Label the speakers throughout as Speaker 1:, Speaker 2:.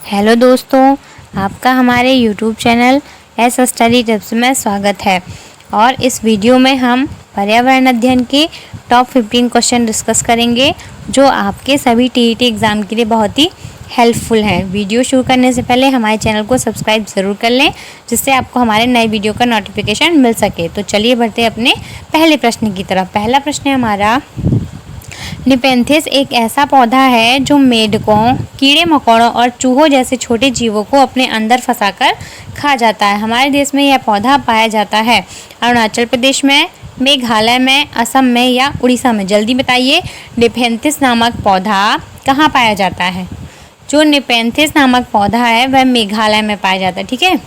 Speaker 1: Hello दोस्तों, आपका हमारे YouTube channel S study tips में स्वागत है। और इस वीडियो में हम पर्यावरण अध्ययन के टॉप 15 क्वेश्चन डिस्कस करेंगे जो आपके सभी टीईटी एग्ज़ाम के लिए बहुत ही हेल्पफुल हैं। वीडियो शुरू करने से पहले हमारे चैनल को सब्सक्राइब ज़रूर कर लें जिससे आपको हमारे नए वीडियो का नोटिफिकेशन मिल सके। तो चलिए बढ़ते हैं अपने पहले प्रश्न की तरफ। पहला प्रश्न है हमारा, निपेंथिस एक ऐसा पौधा है जो मेढकों, कीड़े मकोड़ों और चूहों जैसे छोटे जीवों को अपने अंदर फंसाकर खा जाता है। हमारे देश में यह पौधा पाया जाता है अरुणाचल प्रदेश में, मेघालय में, असम में या उड़ीसा में। जल्दी बताइए, निपेंथिस नामक पौधा कहाँ पाया जाता है? जो निपेंथिस नामक पौधा है वह मेघालय में पाया जाता है। ठीक है,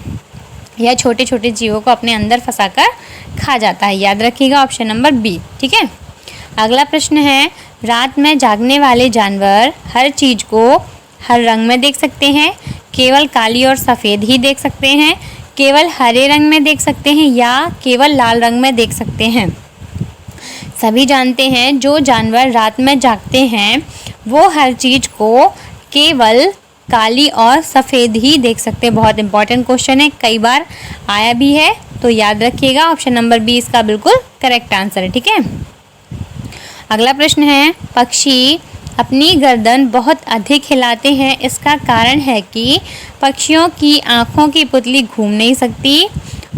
Speaker 1: यह छोटे छोटे जीवों को अपने अंदर फंसाकर खा जाता है। याद रखिएगा, ऑप्शन नंबर बी। ठीक है, अगला प्रश्न है, रात में जागने वाले जानवर हर चीज़ को हर रंग में देख सकते हैं, केवल काली और सफ़ेद ही देख सकते हैं, केवल हरे रंग में देख सकते हैं या केवल लाल रंग में देख सकते हैं? सभी जानते हैं जो जानवर रात में जागते हैं वो हर चीज़ को केवल काली और सफ़ेद ही देख सकते हैं। बहुत इंपॉर्टेंट क्वेश्चन है, कई बार आया भी है, तो याद रखिएगा, ऑप्शन नंबर बी इसका बिल्कुल करेक्ट आंसर है। ठीक है, अगला प्रश्न है, पक्षी अपनी गर्दन बहुत अधिक हिलाते हैं, इसका कारण है कि पक्षियों की आँखों की पुतली घूम नहीं सकती,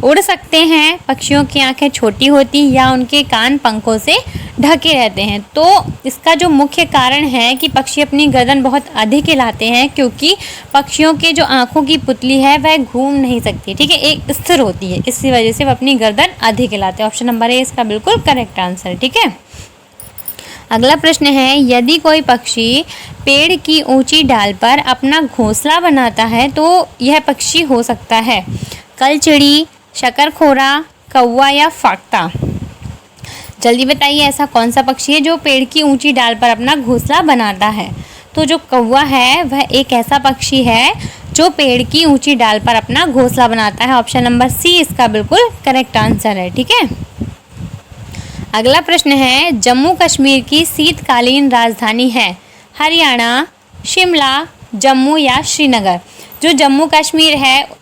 Speaker 1: उड़ सकते हैं, पक्षियों की आँखें छोटी होती या उनके कान पंखों से ढके रहते हैं। तो इसका जो मुख्य कारण है कि पक्षी अपनी गर्दन बहुत अधिक हिलाते हैं क्योंकि पक्षियों के जो आँखों की पुतली है वह घूम नहीं सकती। ठीक है, एक स्थिर होती है, इसी वजह से वह अपनी गर्दन अधिक हिलाते हैं। ऑप्शन नंबर ए इसका बिल्कुल करेक्ट आंसर है। ठीक है, अगला प्रश्न है, यदि कोई पक्षी पेड़ की ऊंची डाल पर अपना घोंसला बनाता है तो यह पक्षी हो सकता है कलचिड़ी, शकरखोरा, कौवा या फाख्ता। जल्दी बताइए, ऐसा कौन सा पक्षी है जो पेड़ की ऊंची डाल पर अपना घोंसला बनाता है? तो जो कौवा है वह एक ऐसा पक्षी है जो पेड़ की ऊंची डाल पर अपना घोंसला बनाता है। ऑप्शन नंबर सी इसका बिल्कुल करेक्ट आंसर है। ठीक है, अगला प्रश्न है, जम्मू कश्मीर की शीतकालीन राजधानी है हरियाणा, शिमला, जम्मू या श्रीनगर? जो जम्मू कश्मीर है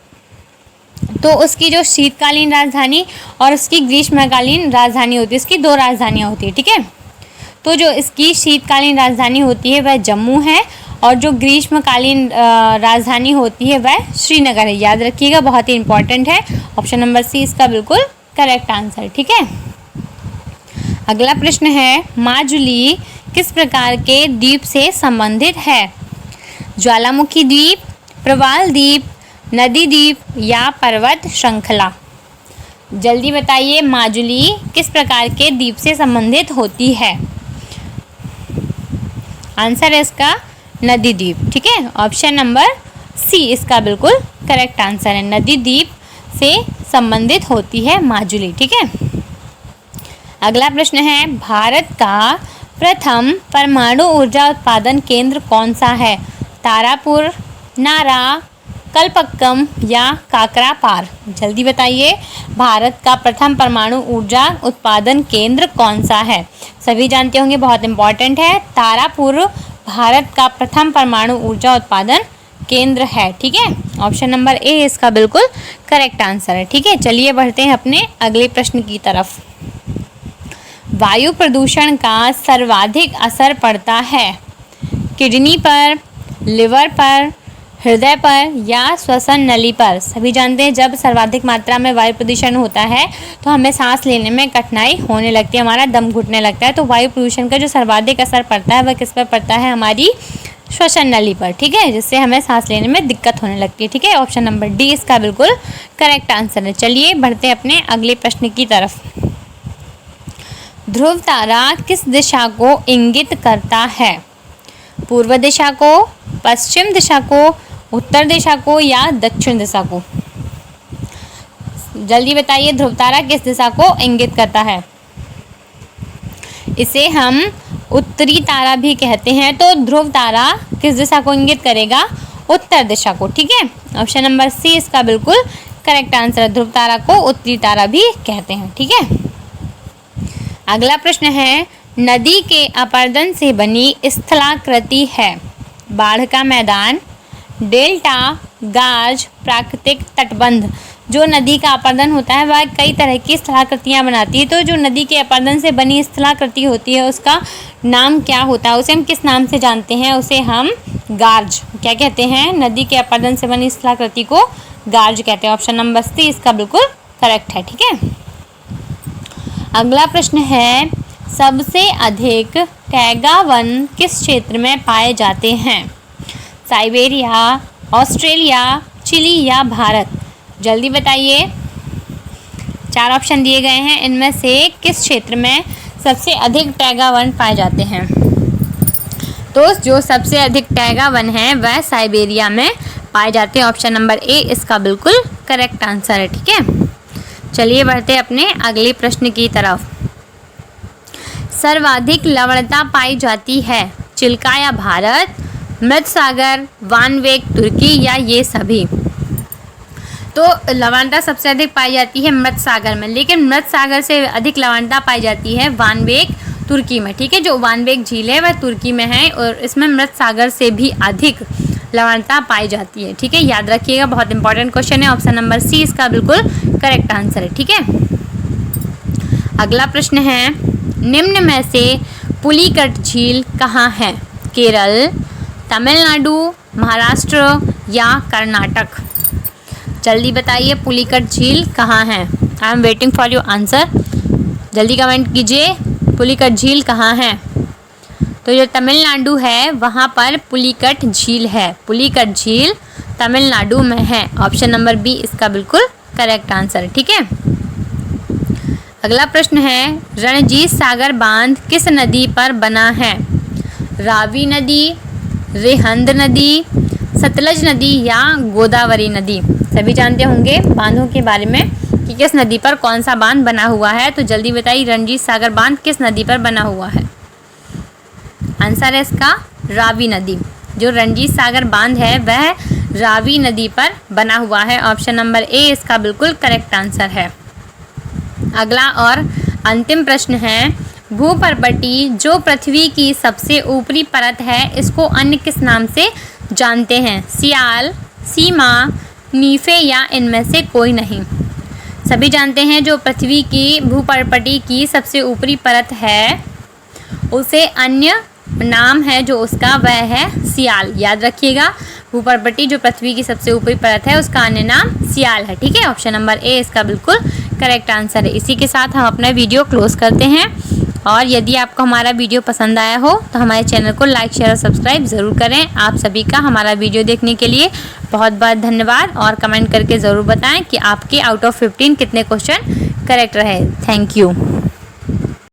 Speaker 1: तो उसकी जो शीतकालीन राजधानी और उसकी ग्रीष्मकालीन राजधानी होती है, इसकी दो राजधानियाँ होती है। ठीक है, तो जो इसकी शीतकालीन राजधानी होती है वह जम्मू है और जो ग्रीष्मकालीन राजधानी होती है वह श्रीनगर है। याद रखिएगा, बहुत ही इंपॉर्टेंट है, ऑप्शन नंबर सी इसका बिल्कुल करेक्ट आंसर। ठीक है, अगला प्रश्न है, माजुली किस प्रकार के द्वीप से संबंधित है? ज्वालामुखी द्वीप, प्रवाल द्वीप, नदी द्वीप या पर्वत श्रृंखला? जल्दी बताइए, माजुली किस प्रकार के द्वीप से संबंधित होती है? आंसर है इसका नदी द्वीप। ठीक है, ऑप्शन नंबर सी इसका बिल्कुल करेक्ट आंसर है, नदी द्वीप से संबंधित होती है माजुली। ठीक है, अगला प्रश्न है, भारत का प्रथम परमाणु ऊर्जा उत्पादन केंद्र कौन सा है? तारापुर, नारा, कलपक्कम या काकरापार? जल्दी बताइए, भारत का प्रथम परमाणु ऊर्जा उत्पादन केंद्र कौन सा है? सभी जानते होंगे, बहुत इंपॉर्टेंट है, तारापुर भारत का प्रथम परमाणु ऊर्जा उत्पादन केंद्र है। ठीक है, ऑप्शन नंबर ए इसका बिल्कुल करेक्ट आंसर है। ठीक है, चलिए बढ़ते हैं अपने अगले प्रश्न की तरफ। वायु प्रदूषण का सर्वाधिक असर पड़ता है किडनी पर, लिवर पर, हृदय पर या श्वसन नली पर? सभी जानते हैं, जब सर्वाधिक मात्रा में वायु प्रदूषण होता है तो हमें सांस लेने में कठिनाई होने लगती है, हमारा दम घुटने लगता है। तो वायु प्रदूषण का जो सर्वाधिक असर पड़ता है वह किस पर पड़ता है? हमारी श्वसन नली पर। ठीक है, जिससे हमें सांस लेने में दिक्कत होने लगती है। ठीक है, ऑप्शन नंबर डी इसका बिल्कुल करेक्ट आंसर है। चलिए बढ़ते हैं अपने अगले प्रश्न की तरफ। ध्रुव तारा किस दिशा को इंगित करता है? पूर्व दिशा को, पश्चिम दिशा को, उत्तर दिशा को या दक्षिण दिशा को? जल्दी बताइए, ध्रुव तारा किस दिशा को इंगित करता है? इसे हम उत्तरी तारा भी कहते हैं। तो ध्रुव तारा किस दिशा को इंगित करेगा? उत्तर दिशा को। ठीक है, ऑप्शन नंबर सी इसका बिल्कुल करेक्ट आंसर है, ध्रुव तारा को उत्तरी तारा भी कहते हैं। ठीक है, अगला प्रश्न है, नदी के अपरदन से बनी स्थलाकृति है बाढ़ का मैदान, डेल्टा, गाज, प्राकृतिक तटबंध। जो नदी का अपरदन होता है वह कई तरह की स्थलाकृतियाँ बनाती है, तो जो नदी के अपरदन से बनी स्थलाकृति होती है उसका नाम क्या होता है, उसे हम किस नाम से जानते हैं? उसे हम गार्ज क्या कहते हैं? नदी के अपरदन से बनी स्थलाकृति को गार्ज कहते हैं। ऑप्शन नंबर सी इसका बिल्कुल करेक्ट है। ठीक है, अगला प्रश्न है, सबसे अधिक टैगा वन किस क्षेत्र में पाए जाते हैं? साइबेरिया, ऑस्ट्रेलिया, चिली या भारत? जल्दी बताइए। 4 ऑप्शन दिए गए हैं, इनमें से किस क्षेत्र में सबसे अधिक टैगा वन पाए जाते हैं? तो जो सबसे अधिक टैगा वन है वह साइबेरिया में पाए जाते हैं। ऑप्शन नंबर ए इसका बिल्कुल करेक्ट आंसर है। ठीक है, चलिए बढ़ते अपने अगले प्रश्न की तरफ। सर्वाधिक लवणता पाई जाती है चिल्का या भारत, मृत सागर, वानवेग तुर्की या ये सभी? तो लवणता सबसे अधिक पाई जाती है मृत सागर में, लेकिन मृत सागर से अधिक लवणता पाई जाती है वानवेग तुर्की में। ठीक है, जो वानवेग झील है वह तुर्की में है और इसमें मृत सागर से भी अधिक लवणता पाई जाती है। ठीक है, याद रखिएगा, बहुत इंपॉर्टेंट क्वेश्चन है। ऑप्शन नंबर सी इसका बिल्कुल करेक्ट आंसर है। ठीक है, अगला प्रश्न है, निम्न में से पुलिकट झील कहाँ है? केरल, तमिलनाडु, महाराष्ट्र या कर्नाटक? जल्दी बताइए, पुलिकट झील कहाँ है? I am waiting for your answer. जल्दी कमेंट कीजिए, पुलिकट झील कहाँ है? तो जो तमिलनाडु है वहाँ पर पुलिकट झील है। पुलिकट झील तमिलनाडु में है। ऑप्शन नंबर बी इसका बिल्कुल करेक्ट आंसर है। ठीक है, अगला प्रश्न है, रणजीत सागर बांध किस नदी पर बना है? रावी नदी, रिहंद नदी, सतलज नदी या गोदावरी नदी? सभी जानते होंगे बांधों के बारे में कि किस नदी पर कौन सा बांध बना हुआ है। तो जल्दी बताइए, रणजीत सागर बांध किस नदी पर बना हुआ है? आंसर है इसका रावी नदी। जो रणजीत सागर बांध है वह रावी नदी पर बना हुआ है। ऑप्शन नंबर ए इसका बिल्कुल करेक्ट आंसर है। अगला और अंतिम प्रश्न है, भूपर्पटी जो पृथ्वी की सबसे ऊपरी परत है इसको अन्य किस नाम से जानते हैं? सियाल, सीमा, नीफे या इनमें से कोई नहीं? सभी जानते हैं जो पृथ्वी की भूपर्पटी की सबसे ऊपरी परत है उसे अन्य नाम है जो उसका वह है सियाल। याद रखिएगा, भूपर्पटी जो पृथ्वी की सबसे ऊपरी परत है उसका अन्य नाम सियाल है। ठीक है, ऑप्शन नंबर ए इसका बिल्कुल करेक्ट आंसर है। इसी के साथ हम अपना वीडियो क्लोज करते हैं और यदि आपको हमारा वीडियो पसंद आया हो तो हमारे चैनल को लाइक, शेयर और सब्सक्राइब ज़रूर करें। आप सभी का हमारा वीडियो देखने के लिए बहुत बहुत धन्यवाद और कमेंट करके ज़रूर बताएं कि आपके आउट ऑफ 15 कितने क्वेश्चन करेक्ट रहे। Thank you.